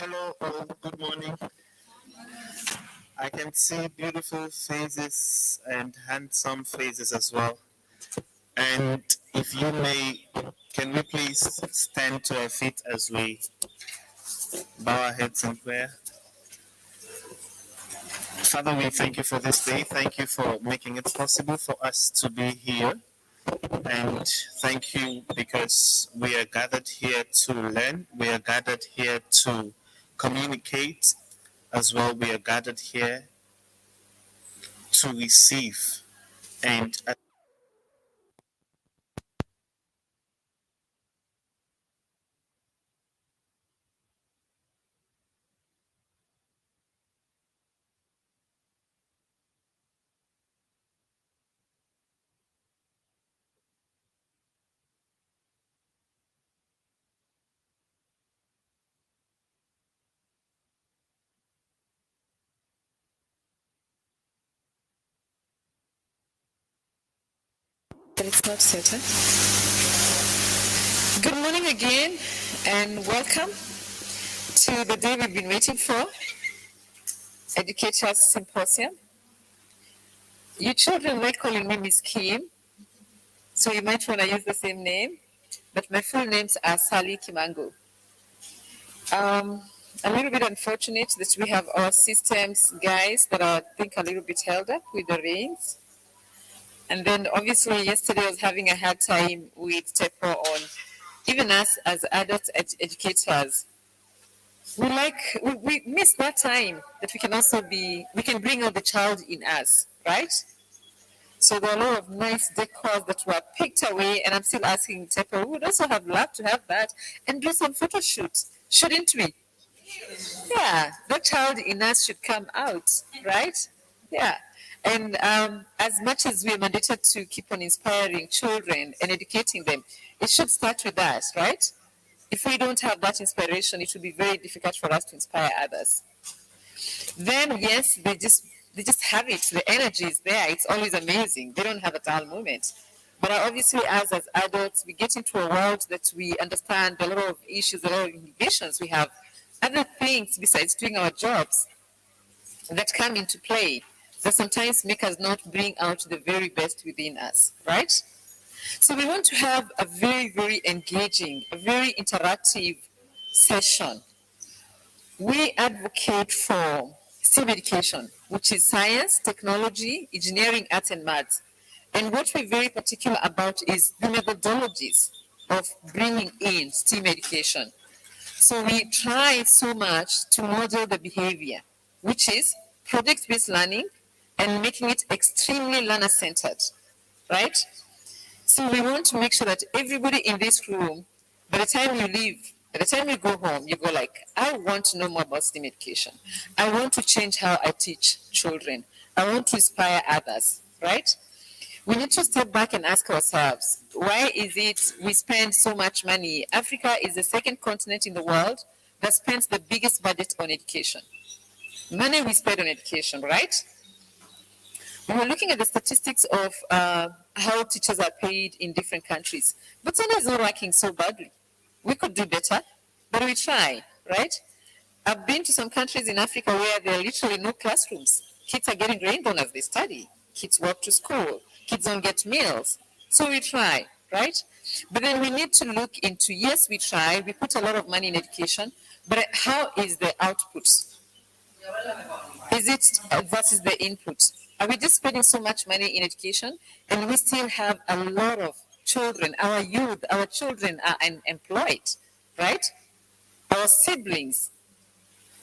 Hello, all. Good morning. I can see beautiful faces and handsome faces as well. And if you may, can we please stand to our feet as we bow our heads in prayer? Father, we thank you for this day. Thank you for making it possible for us to be here. And thank you because we are gathered here to learn. We are gathered here to communicate as well. We are gathered here to receive. And But it's not set, Good morning again, and welcome to the day we've been waiting for, Educators Symposium. You children like calling me Miss Kim, so you might want to use the same name, but my full names are Sally Kimango. A little bit unfortunate that we have our systems guys that are, I think, a little bit held up with the reins. And then obviously yesterday I was having a hard time with Tepo on even us as adult educators. We miss that time that we can bring out the child in us, right? So there are a lot of nice decors that were picked away, and I'm still asking Tepo, we would also have loved to have that and do some photo shoots, shouldn't we? Yeah, that child in us should come out, right? Yeah. And as much as we are mandated to keep on inspiring children and educating them, it should start with us, right? If we don't have that inspiration, it will be very difficult for us to inspire others. Then, yes, they just have it. The energy is there. It's always amazing. They don't have a dull moment. But obviously, as adults, we get into a world that we understand a lot of issues, a lot of inhibitions. We have other things besides doing our jobs that come into play that sometimes make us not bring out the very best within us, right? So we want to have a very, very engaging, a very interactive session. We advocate for STEAM education, which is science, technology, engineering, arts, and maths. And what we're very particular about is the methodologies of bringing in STEAM education. So we try so much to model the behavior, which is project-based learning and making it extremely learner-centered, right? So we want to make sure that everybody in this room, by the time you leave, by the time you go home, you go like, I want to know more about STEAM education. I want to change how I teach children. I want to inspire others, right? We need to step back and ask ourselves, why is it we spend so much money? Africa is the second continent in the world that spends the biggest budget on education. Money we spend on education, right? We were looking at the statistics of how teachers are paid in different countries. Botswana is not working so badly. We could do better, but we try, right? I've been to some countries in Africa where there are literally no classrooms. Kids are getting rained on as they study. Kids walk to school. Kids don't get meals. So we try, right? But then we need to look into, yes, we try. We put a lot of money in education, but how is the output? Is it versus the input? Are we just spending so much money in education and we still have a lot of children, our youth, our children are unemployed, right? Our siblings,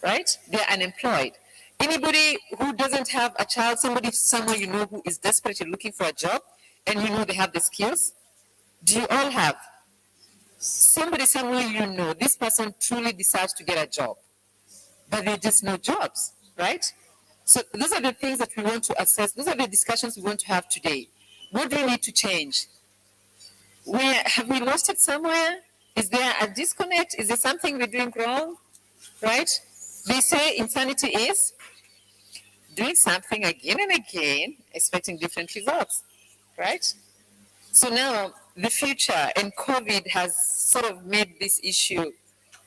right? They're unemployed. Anybody who doesn't have a child, somebody somewhere you know who is desperately looking for a job and you know they have the skills, do you all have? Somebody somewhere you know, this person truly decides to get a job, but they just no jobs, right? So those are the things that we want to assess. Those are the discussions we want to have today. What do we need to change? Have we lost it somewhere? Is there a disconnect? Is there something we're doing wrong? Right? They say insanity is doing something again and again, expecting different results. Right? So now the future and COVID has sort of made this issue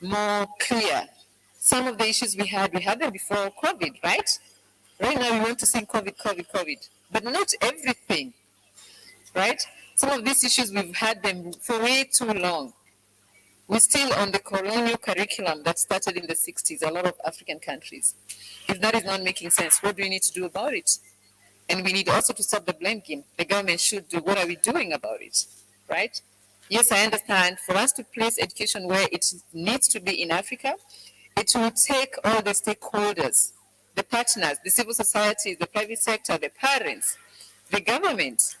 more clear. Some of the issues we had them before COVID, right? Right now we want to sing COVID, COVID, COVID, but not everything, right? Some of these issues we've had them for way too long. We're still on the colonial curriculum that started in the 60s, a lot of African countries. If that is not making sense, what do we need to do about it? And we need also to stop the blame game. The government should do, what are we doing about it, right? Yes, I understand. For us to place education where it needs to be in Africa, it will take all the stakeholders, the partners, the civil society, the private sector, the parents, the government.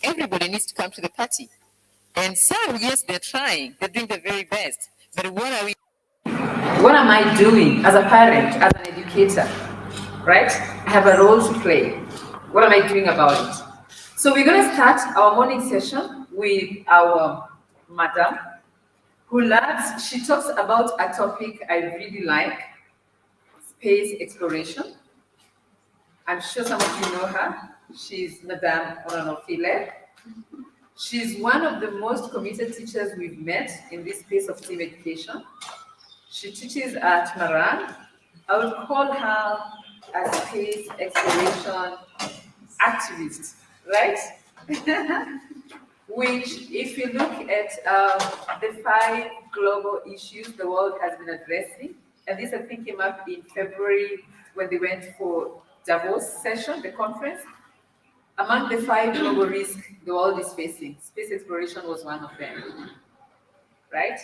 Everybody needs to come to the party. And some, yes, they're trying, they're doing their very best. But what are we? What am I doing as a parent, as an educator? Right? I have a role to play. What am I doing about it? So we're going to start our morning session with our madam, who loves, she talks about a topic I really like, space exploration. I'm sure some of you know her. She's Madame Oranofile. She's one of the most committed teachers we've met in this space of STEAM education. She teaches at Maran. I would call her a space exploration activist, right? Which, if you look at the 5 global issues the world has been addressing, and this I think came up in February when they went for Davos session, the conference. Among the 5 global risks the world is facing, space exploration was one of them, right?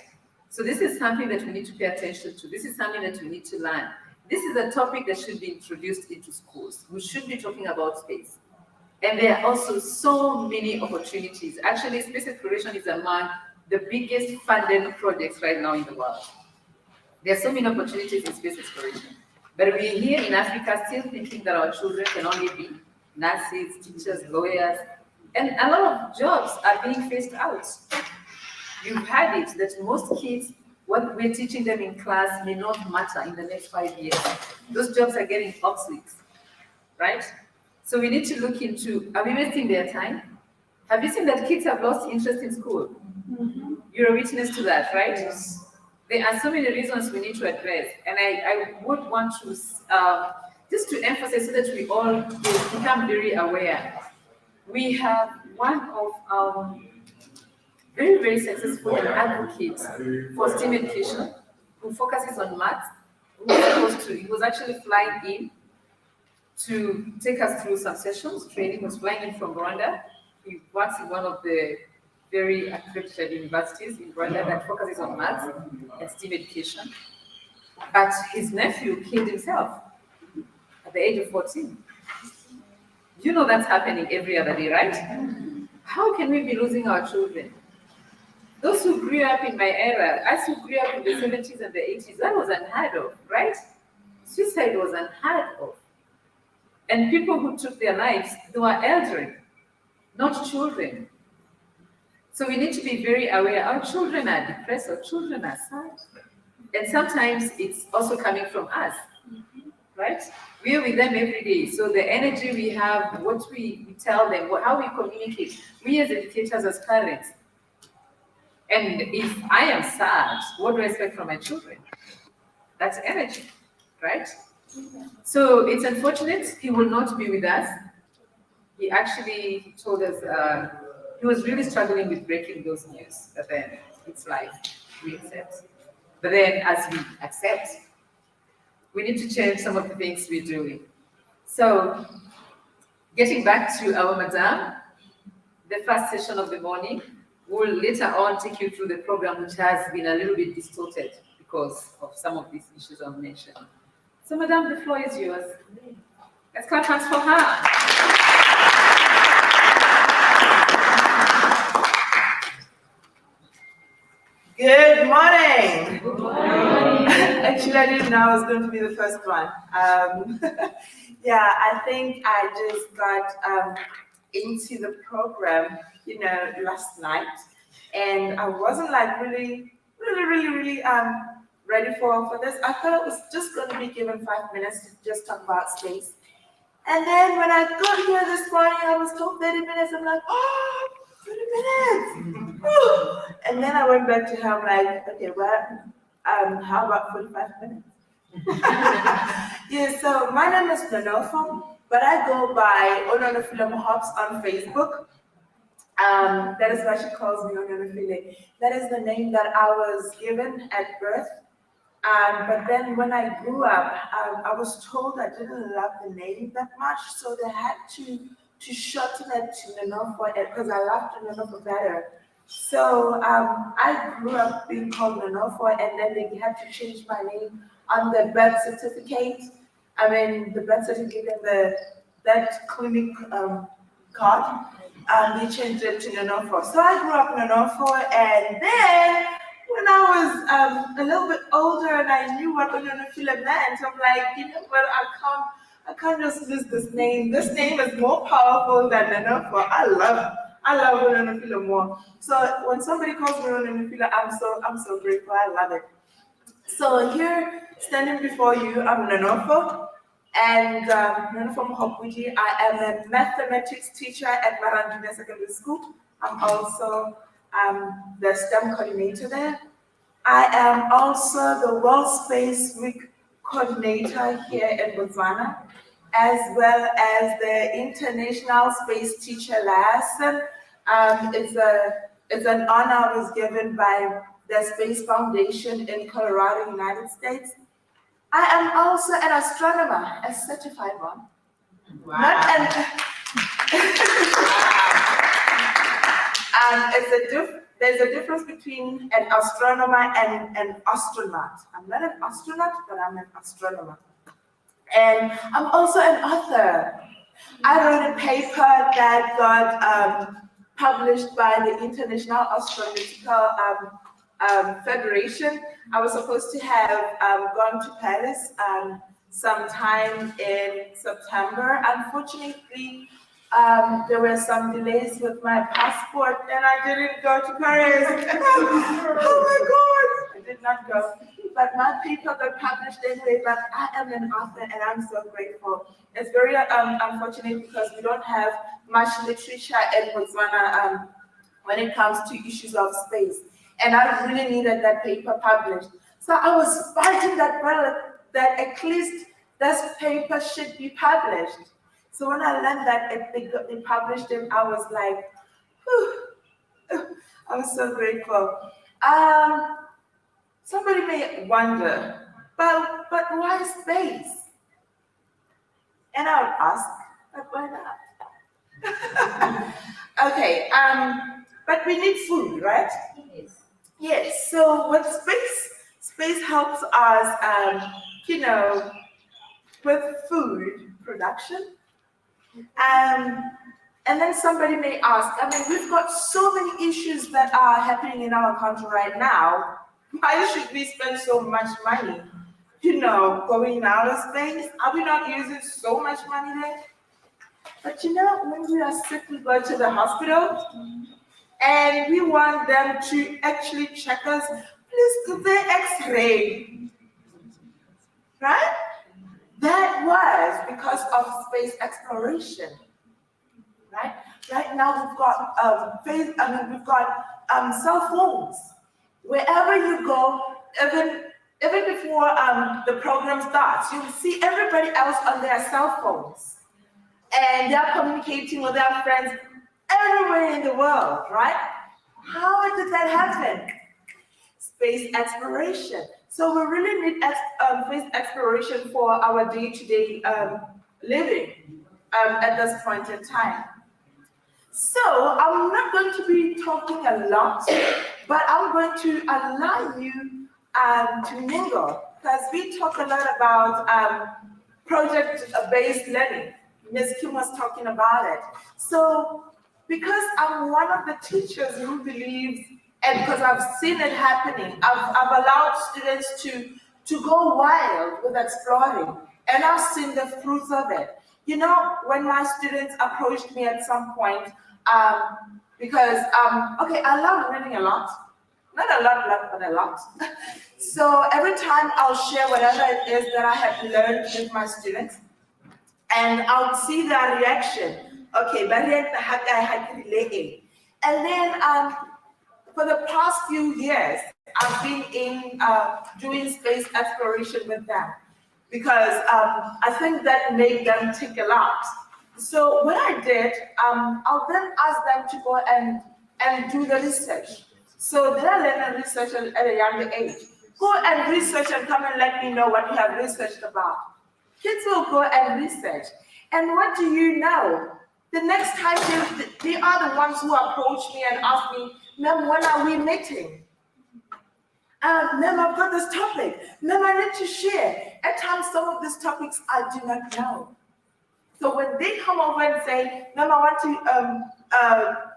So this is something that we need to pay attention to. This is something that we need to learn. This is a topic that should be introduced into schools. We should be talking about space. And there are also so many opportunities. Actually, space exploration is among the biggest funded projects right now in the world. There are so many opportunities in space exploration. But we're here in Africa still thinking that our children can only be nurses, teachers, lawyers, and a lot of jobs are being phased out. You've heard it, that most kids, what we're teaching them in class may not matter in the next 5 years. Those jobs are getting obsolete, right? So we need to look into, are we wasting their time? Have you seen that kids have lost interest in school? Mm-hmm. You're a witness to that, right? Yes. There are so many reasons we need to address, and I would want to, just to emphasize so that we all become very aware. We have one of very, very successful advocates for STEAM education who focuses on maths. He was actually flying in to take us through some sessions. Training was flying in from Rwanda. He works in one of the very accredited universities in Rwanda that focuses on maths and STEAM education. But his nephew killed himself at the age of 14. You know that's happening every other day, right? How can we be losing our children? Those who grew up in my era, us who grew up in the 70s and the 80s, that was unheard of, right? Suicide was unheard of. And people who took their lives, they were elderly, not children. So we need to be very aware. Our children are depressed, our children are sad. And sometimes it's also coming from us, right? We're with them every day. So the energy we have, what we tell them, how we communicate, we as educators, as parents. And if I am sad, what do I expect from my children? That's energy, right? So it's unfortunate he will not be with us. He actually told us he was really struggling with breaking those news, but then it's life, we accept. But then as we accept, we need to change some of the things we're doing. So getting back to our madam, the first session of the morning, we'll later on take you through the program, which has been a little bit distorted because of some of these issues I've mentioned. So madam, the floor is yours. Let's clap hands for her. Good morning. Good morning. Actually, I didn't know I was going to be the first one. Yeah, I think I just got into the program, last night, and I wasn't like really ready for this. I thought I was just going to be given 5 minutes to just talk about space. And then when I got here this morning, I was told 30 minutes. I'm like, oh, 30 minutes. And then I went back to her, I'm like, okay, what? How about 45 minutes? Yeah, so my name is Nonofo, but I go by Ononofile Hops on Facebook. That is why she calls me Ononofile. That is the name that I was given at birth. But then when I grew up, I was told I didn't love the name that much, so they had to shorten it to Nonofo because I loved Nonofo better. So I grew up being called Nonofo, and then they had to change my name on the birth certificate. I mean, the birth certificate and that clinic card. They changed it to Nonofo. So I grew up in Nonofo, and then when I was a little bit older and I knew what Ononofile meant, I'm like, you know what, I can't just use this name. This name is more powerful than Nonofo. I love Ononofile more. So when somebody calls me Ononofile, I'm so grateful. I love it. So here, standing before you, I'm Nonofo. And Nonofo Mohopuji, I am a mathematics teacher at Marangina Secondary School. I'm also the STEM coordinator there. I am also the World Space Week coordinator here in Botswana, as well as the International Space Teacher Lesson. It's an honor I was given by the Space Foundation in Colorado, United States. I am also an astronomer, a certified one. Wow. Not an. There's a difference between an astronomer and an astronaut. I'm not an astronaut, but I'm an astronomer. And I'm also an author. I wrote a paper that got published by the International Astronautical Federation. I was supposed to have gone to Paris sometime in September. Unfortunately, there were some delays with my passport and I didn't go to Paris. Oh my God, I did not go. But my paper got published anyway, but I am an author and I'm so grateful. It's very unfortunate because we don't have much literature in Botswana when it comes to issues of space. And I really needed that paper published. So I was fighting that battle that at least this paper should be published. So when I learned that they published it, I was like, whew, I'm so grateful. Somebody may wonder, but why space? And I would ask, but why not? Okay, but we need food, right? Yes. Yes, so with space helps us, with food production. And then somebody may ask, I mean, we've got so many issues that are happening in our country right now. Why should we spend so much money, going out of space? Are we not using so much money there? But when we are sick, we go to the hospital and we want them to actually check us. Please do the x-ray, right? That was because of space exploration, right? Right now we've got we've got cell phones. Wherever you go, even before the program starts, you'll see everybody else on their cell phones, and they're communicating with their friends everywhere in the world, right? How did that happen? Space exploration. So we really need space exploration for our day-to-day living at this point in time. So I'm not going to be talking a lot, but I'm going to allow you to mingle, because we talk a lot about project-based learning. Ms. Kim was talking about it. So because I'm one of the teachers who believes, and because I've seen it happening, I've allowed students to go wild with exploring, and I've seen the fruits of it. When my students approached me at some point, because, I love reading a lot. Not a lot, but a lot. So every time I'll share whatever it is that I have learned with my students, and I'll see their reaction. Okay, but and then for the past few years, I've been in doing space exploration with them because I think that made them think a lot. So what I did, I'll then ask them to go and do the research. So they are learning research at a younger age. Go and research and come and let me know what you have researched about. Kids will go and research. And what do you know? The next time they are the ones who approach me and ask me, Ma'am, when are we meeting? Ma'am, I've got this topic. Ma'am, I need to share. At times, some of these topics I do not know. So when they come over and say, Ma'am, I want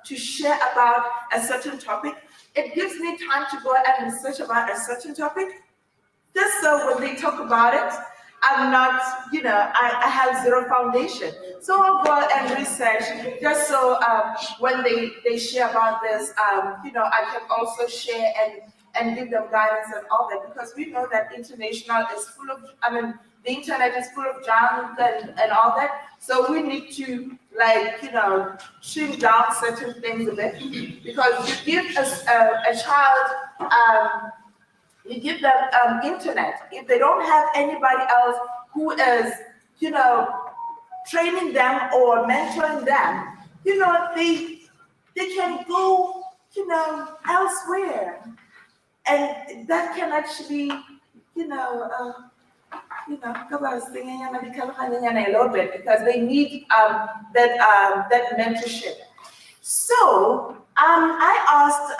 to share about a certain topic, it gives me time to go and research about a certain topic. Just so when they talk about it, I'm not, I have zero foundation. So I'll go and research just so when they share about this, I can also share and give them guidance and all that, because we know that international is full of, the internet is full of junk and all that. So we need to trim down certain things a bit, because you give a child, you give them internet. If they don't have anybody else who is, training them or mentoring them, they can go, elsewhere. And that can actually, cover us singing a little bit, because they need that mentorship. So I asked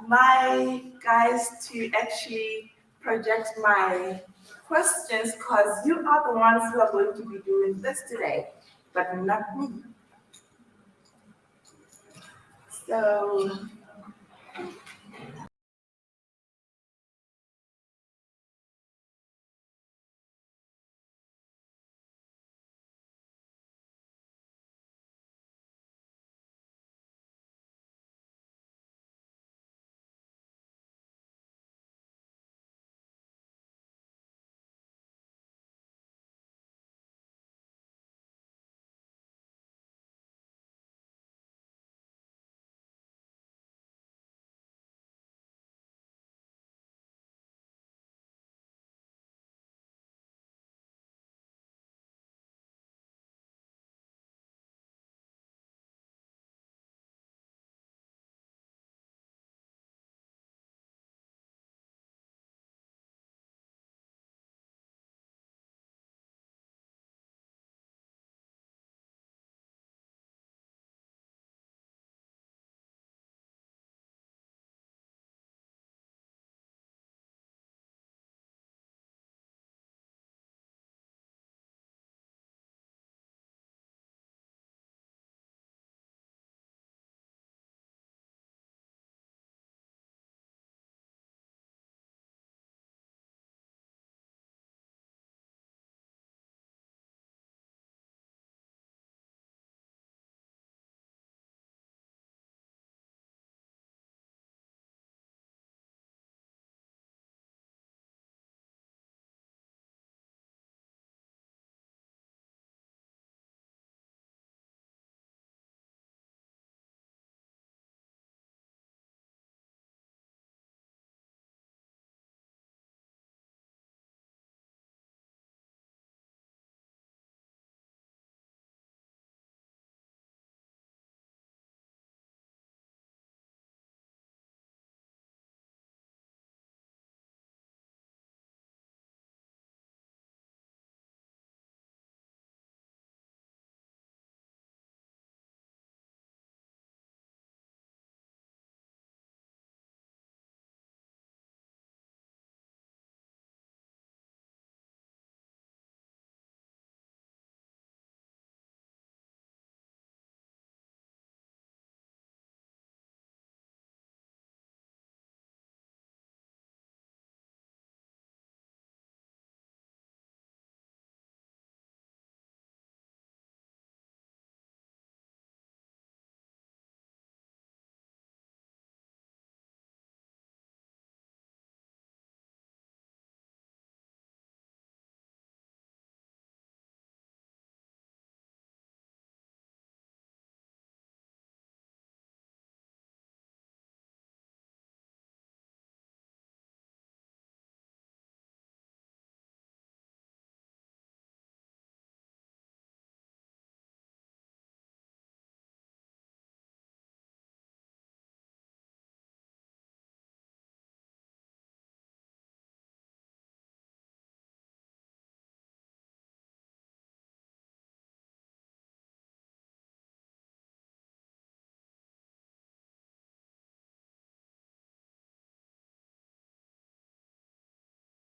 my guys to actually project my questions, because you are the ones who are going to be doing this today, but not me. So